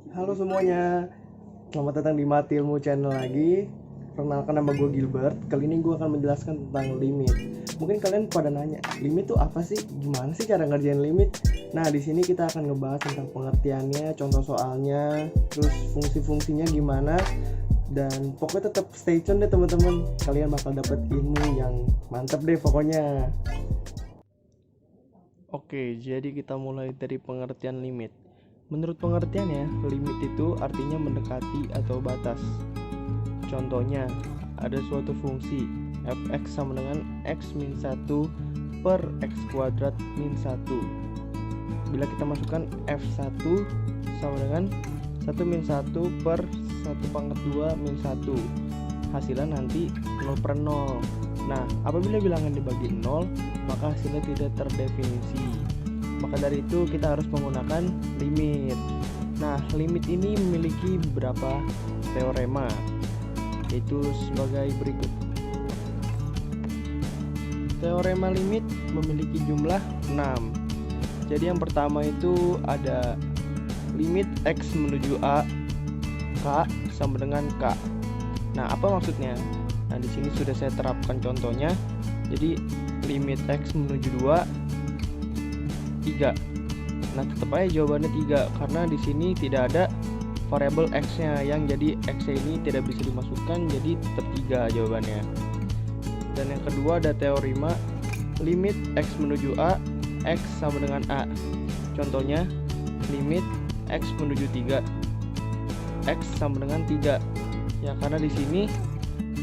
Halo semuanya, selamat datang di Mati Ilmu Channel lagi. Perkenalkan, nama gue Gilbert. Kali ini gue akan menjelaskan tentang limit. Mungkin kalian pada nanya, limit tuh apa sih? Gimana sih cara ngerjain limit? Nah, di sini kita akan ngebahas tentang pengertiannya, contoh soalnya, terus fungsi-fungsinya gimana. Dan pokoknya tetap stay tune deh teman-teman. Kalian bakal dapet ilmu yang mantep deh pokoknya. Oke, jadi kita mulai dari pengertian limit. Menurut pengertiannya, limit itu artinya mendekati atau batas. Contohnya, ada suatu fungsi fx sama dengan x min 1 per x kuadrat min 1. Bila kita masukkan f1 sama dengan 1 min 1 per 1 pangkat 2 min 1, hasilnya nanti 0 per 0. Nah, apabila bilangan dibagi 0, maka hasilnya tidak terdefinisi. Maka dari itu kita harus menggunakan limit. Nah, limit ini memiliki beberapa teorema, yaitu sebagai berikut. Teorema limit memiliki jumlah 6. Jadi yang pertama itu ada limit x menuju a k sama dengan k. Nah, apa maksudnya? Nah, di sini sudah saya terapkan contohnya. Jadi limit x menuju 2 3. Nah, tetap aja jawabannya 3 karena di sini tidak ada variabel x-nya, yang jadi x ini tidak bisa dimasukkan, jadi tetap 3 jawabannya. Dan yang kedua ada teorema limit x menuju a, x sama dengan a. Contohnya limit x menuju 3, x sama dengan 3. Ya, karena di sini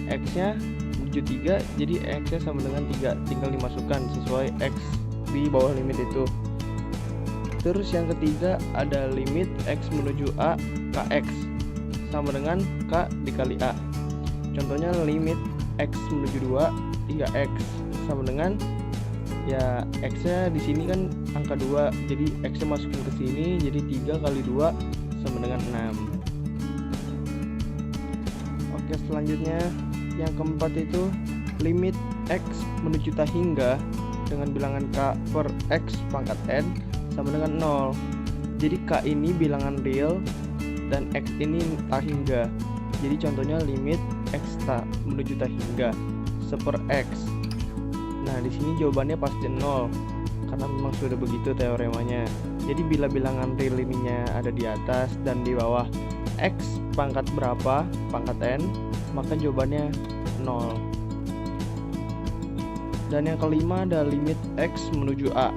x-nya menuju 3, jadi x-nya sama dengan 3, tinggal dimasukkan sesuai x di bawah limit itu. Terus yang ketiga ada limit x menuju a kx sama dengan k dikali a. Contohnya limit x menuju 2 3x sama dengan, ya x-nya di sini kan angka 2, jadi x-nya masukin ke sini, jadi 3 kali 2 sama dengan 6. Oke, selanjutnya yang keempat itu limit x menuju tak hingga dengan bilangan k per x pangkat n sama dengan 0. Jadi k ini bilangan real dan x ini tak hingga. Jadi contohnya limit x tak menuju tak hingga seper x. Nah, di sini jawabannya pasti 0 karena memang sudah begitu teoremanya. Jadi bila bilangan real ininya ada di atas dan di bawah x pangkat berapa pangkat n, maka jawabannya 0. Dan yang kelima ada limit x menuju a,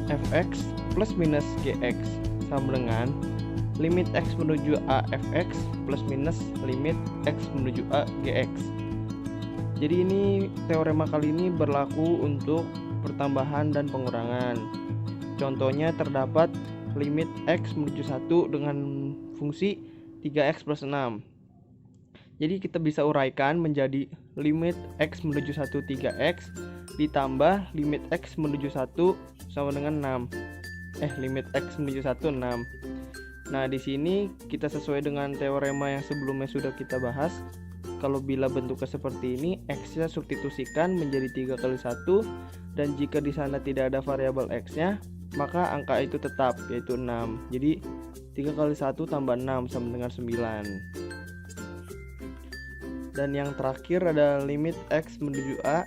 fx plus minus gx sama dengan limit x menuju a fx plus minus limit x menuju a gx. Jadi ini teorema kali ini berlaku untuk pertambahan dan pengurangan. Contohnya terdapat limit x menuju 1 dengan fungsi 3x plus 6. Jadi kita bisa uraikan menjadi limit x menuju 1 3x ditambah limit x menuju 1 sama dengan 6. Limit x menuju 1 6. Nah, di sini kita sesuai dengan teorema yang sebelumnya sudah kita bahas. Kalau bila bentuknya seperti ini, x-nya substitusikan menjadi 3 kali 1, dan jika di sana tidak ada variabel x-nya, maka angka itu tetap, yaitu 6. Jadi 3 kali 1 tambah 6 sama dengan 9. Dan yang terakhir ada limit x menuju a,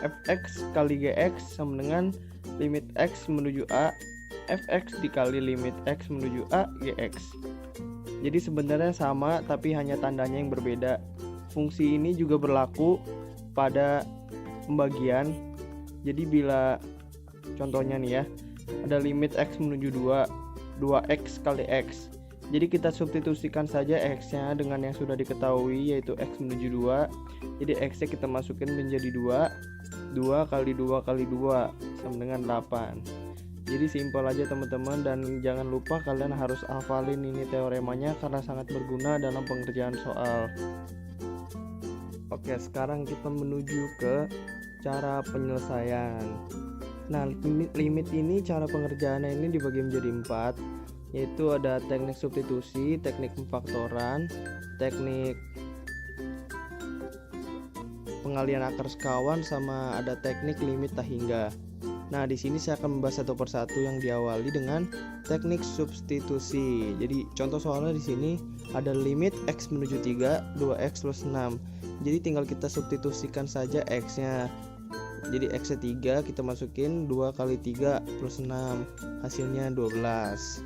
fx kali gx sama dengan limit x menuju a, fx dikali limit x menuju a gx. Jadi sebenarnya sama, tapi hanya tandanya yang berbeda. Fungsi ini juga berlaku pada pembagian. Jadi bila contohnya nih ya, ada limit x menuju 2x kali x. Jadi kita substitusikan saja x-nya dengan yang sudah diketahui, yaitu x menuju 2. Jadi x-nya kita masukin menjadi 2. 2 kali 2 kali 2 sama dengan 8. Jadi simpel aja teman-teman, dan jangan lupa kalian harus hafalin ini teoremanya karena sangat berguna dalam pengerjaan soal. Oke, sekarang kita menuju ke cara penyelesaian. Nah, limit ini cara pengerjaannya ini dibagi menjadi 4, yaitu ada teknik substitusi, teknik pemfaktoran, teknik pengalian akar sekawan, sama ada teknik limit tak hingga. Nah, di sini saya akan membahas satu persatu yang diawali dengan teknik substitusi. Jadi, contoh soalnya di sini ada limit x menuju 3, 2x plus 6. Jadi, tinggal kita substitusikan saja x-nya. Jadi, x-nya 3, kita masukin 2 kali 3 plus 6. Hasilnya 12.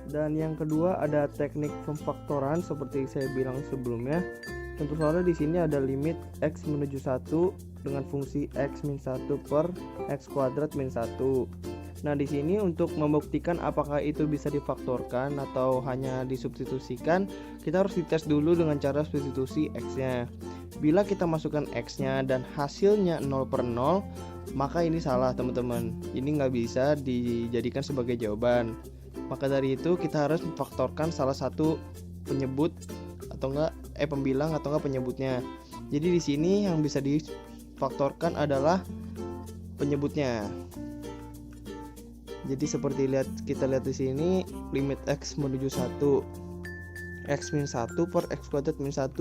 Dan yang kedua ada teknik pemfaktoran seperti saya bilang sebelumnya. Contoh soalnya di sini ada limit x menuju 1 dengan fungsi x min 1 per x kuadrat min 1. Nah, di sini untuk membuktikan apakah itu bisa difaktorkan atau hanya disubstitusikan, kita harus dites dulu dengan cara substitusi x-nya. Bila kita masukkan x-nya dan hasilnya 0 per 0, maka ini salah teman-teman. Ini nggak bisa dijadikan sebagai jawaban. Maka dari itu kita harus memfaktorkan salah satu penyebut atau enggak pembilang atau enggak penyebutnya. Jadi di sini yang bisa difaktorkan adalah penyebutnya. Jadi seperti kita lihat di sini limit x menuju 1, x min 1 per x kuadrat min 1.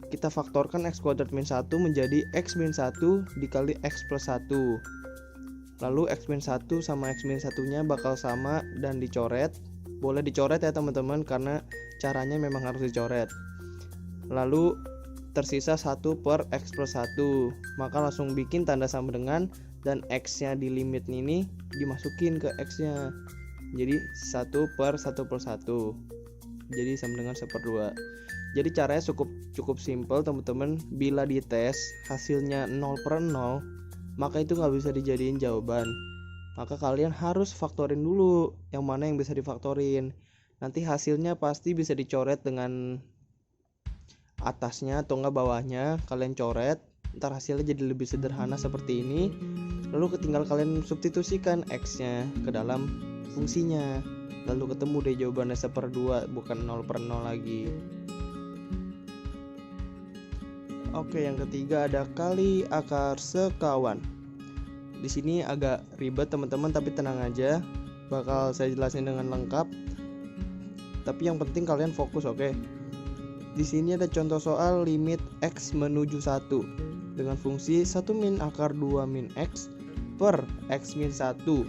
Kita faktorkan x kuadrat min 1 menjadi x min 1 dikali x plus 1. Lalu x min 1 sama x min 1-nya bakal sama dan dicoret. Boleh dicoret ya teman-teman, karena caranya memang harus dicoret. Lalu tersisa 1 per x plus 1. Maka langsung bikin tanda sama dengan, dan x-nya di limit ini dimasukin ke x-nya. Jadi 1 per 1 plus 1. Jadi sama dengan 1/2. Jadi caranya cukup simpel teman-teman. Bila dites hasilnya 0 per 0, maka itu nggak bisa dijadiin jawaban. Maka kalian harus faktorin dulu yang mana yang bisa difaktorin. Nanti hasilnya pasti bisa dicoret dengan atasnya atau enggak bawahnya. Kalian coret, ntar hasilnya jadi lebih sederhana seperti ini. Lalu tinggal kalian substitusikan x-nya ke dalam fungsinya. Lalu ketemu deh jawabannya 1/2, bukan 0 per 0 lagi. Oke, yang ketiga ada kali akar sekawan. Di sini agak ribet teman-teman, tapi tenang aja, bakal saya jelasin dengan lengkap. Tapi yang penting kalian fokus, oke? Di sini ada contoh soal limit x menuju 1 dengan fungsi 1 min akar 2 min x per x min 1.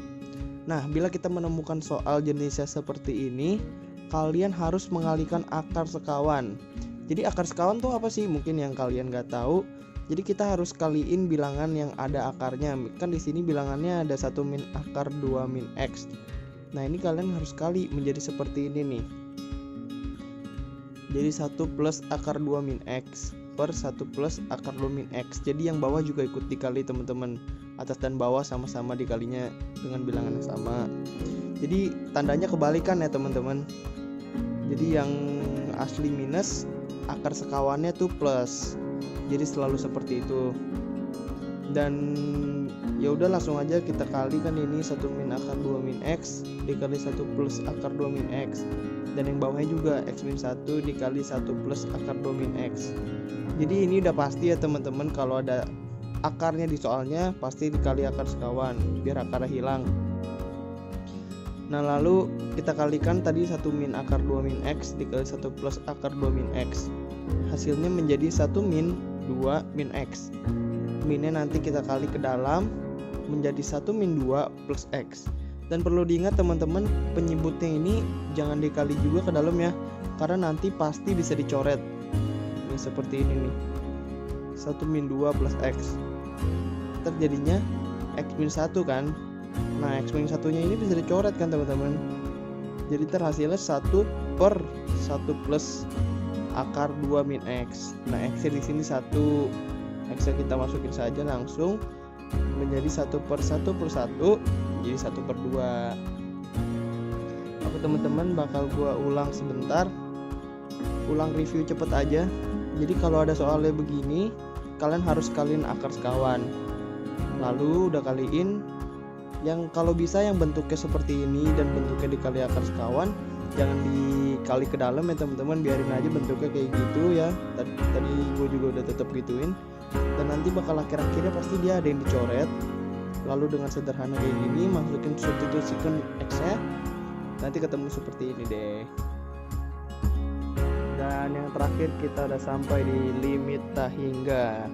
Nah, bila kita menemukan soal jenisnya seperti ini, kalian harus mengalihkan akar sekawan. Jadi akar sekawan tuh apa sih? Mungkin yang kalian nggak tahu. Jadi kita harus kaliin bilangan yang ada akarnya. Kan di sini bilangannya ada 1 min akar 2 min x. Nah, ini kalian harus kali menjadi seperti ini nih. Jadi 1 plus akar 2 min x per 1 plus akar 2 min x. Jadi yang bawah juga ikut dikali teman-teman. Atas dan bawah sama-sama dikalinya dengan bilangan yang sama. Jadi tandanya kebalikan ya teman-teman. Jadi yang asli minus, akar sekawannya tuh plus. Jadi selalu seperti itu. Dan ya udah langsung aja kita kalikan ini 1 min akar 2 min x dikali 1 plus akar 2 min x. Dan yang bawahnya juga x min 1 dikali 1 plus akar 2 min x. Jadi ini udah pasti ya teman-teman, kalau ada akarnya di soalnya pasti dikali akar sekawan biar akarnya hilang. Nah, lalu kita kalikan tadi 1 min akar 2 min x dikali 1 plus akar 2 min x. Hasilnya menjadi 1 min 2 min x. Minnya nanti kita kali ke dalam menjadi 1 min 2 plus x. Dan perlu diingat teman-teman, penyebutnya ini jangan dikali juga ke dalam ya, karena nanti pasti bisa dicoret. Ini seperti ini nih. 1 min 2 plus x. Terjadinya x min 1 kan. Nah, x min 1-nya ini bisa dicoret kan teman-teman. Jadi terhasilnya 1 per 1 plus akar 2 min x. Nah, x-nya di sini 1. X-nya kita masukin saja langsung menjadi 1 per 1 plus 1 jadi 1 per 2. Oke teman-teman, bakal gua ulang sebentar. Ulang review cepet aja. Jadi kalau ada soalnya begini, kalian harus kaliin akar sekawan. Lalu udah kaliin, yang kalau bisa yang bentuknya seperti ini dan bentuknya dikali akar sekawan, jangan dikali ke dalam ya teman-teman, biarin aja bentuknya kayak gitu ya. Tadi gue juga udah tetap gituin. Dan nanti bakal akhir-akhirnya pasti dia ada yang dicoret. Lalu dengan sederhana kayak gini, masukin substitusikan x-nya, nanti ketemu seperti ini deh. Dan yang terakhir kita udah sampai di limit tak hingga.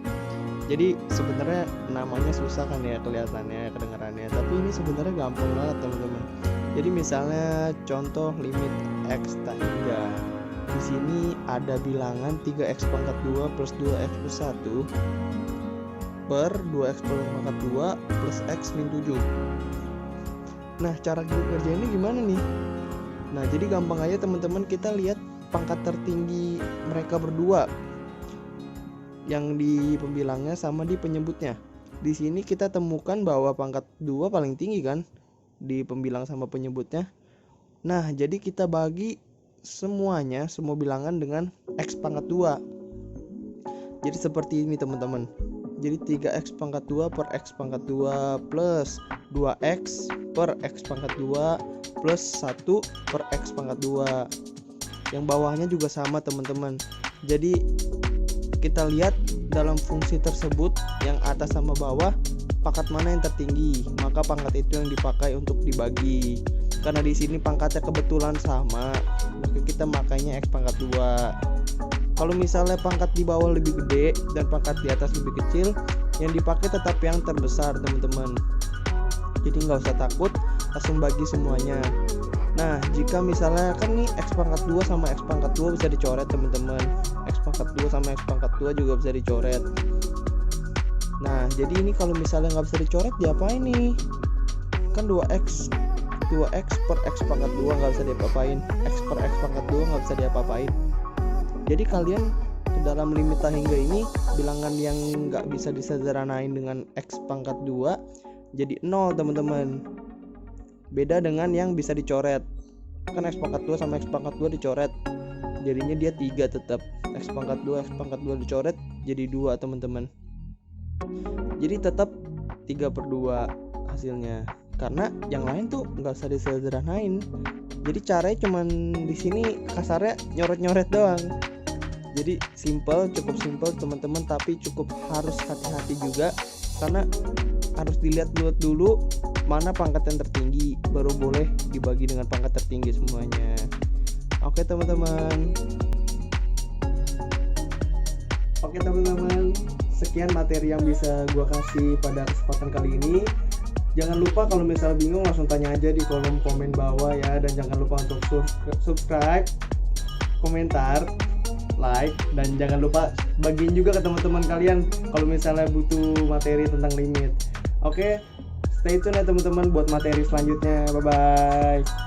Jadi sebenarnya namanya susah kan ya kelihatannya, kedengarannya, tapi ini sebenarnya gampang banget teman-teman. Jadi misalnya contoh limit x tak hingga. Di sini ada bilangan 3x pangkat 2 plus 2x plus 1 per 2x pangkat 2 plus x min 7. Nah, cara kerja ini gimana nih? Nah, jadi gampang aja teman-teman, kita lihat pangkat tertinggi mereka berdua yang di pembilangnya sama di penyebutnya. Di sini kita temukan bahwa pangkat 2 paling tinggi kan di pembilang sama penyebutnya. Nah, jadi kita bagi semuanya, semua bilangan dengan x pangkat 2. Jadi seperti ini teman-teman. Jadi 3x pangkat 2 per x pangkat 2 plus 2x per x pangkat 2 plus 1 per x pangkat 2. Yang bawahnya juga sama teman-teman. Jadi kita lihat dalam fungsi tersebut yang atas sama bawah pangkat mana yang tertinggi, maka pangkat itu yang dipakai untuk dibagi. Karena di sini pangkatnya kebetulan sama, maka kita makanya x pangkat 2. Kalau misalnya pangkat di bawah lebih gede dan pangkat di atas lebih kecil, yang dipakai tetap yang terbesar teman-teman. Jadi nggak usah takut, langsung bagi semuanya. Nah, jika misalnya kan nih x pangkat 2 sama x pangkat 2 bisa dicoret teman-teman. X pangkat 2 sama x pangkat 2 juga bisa dicoret. Nah, jadi ini kalau misalnya nggak bisa dicoret diapain nih? Kan 2x per x pangkat 2 nggak bisa diapa-apain. X per x pangkat 2 nggak bisa diapa-apain. Jadi kalian dalam limit tak hingga ini, bilangan yang nggak bisa disederhanain dengan x pangkat 2 jadi 0 teman-teman. Beda dengan yang bisa dicoret. Kan x pangkat 2 sama x pangkat 2 dicoret, jadinya dia 3 tetap. X pangkat 2 dicoret jadi 2 teman-teman. Jadi tetap 3/2 hasilnya. Karena yang lain tuh nggak usah disederhanain. Jadi caranya cuman di sini kasarnya nyoret-nyoret doang. Jadi cukup simple teman-teman, tapi cukup harus hati-hati juga karena harus dilihat dulu mana pangkat yang tertinggi, baru boleh dibagi dengan pangkat tertinggi semuanya. Oke teman-teman, sekian materi yang bisa gua kasih pada kesempatan kali ini. Jangan lupa kalau misalnya bingung langsung tanya aja di kolom komen bawah ya, dan jangan lupa untuk subscribe, komentar, like, dan jangan lupa bagiin juga ke teman-teman kalian kalau misalnya butuh materi tentang limit. Oke, stay tune ya teman-teman buat materi selanjutnya. Bye bye.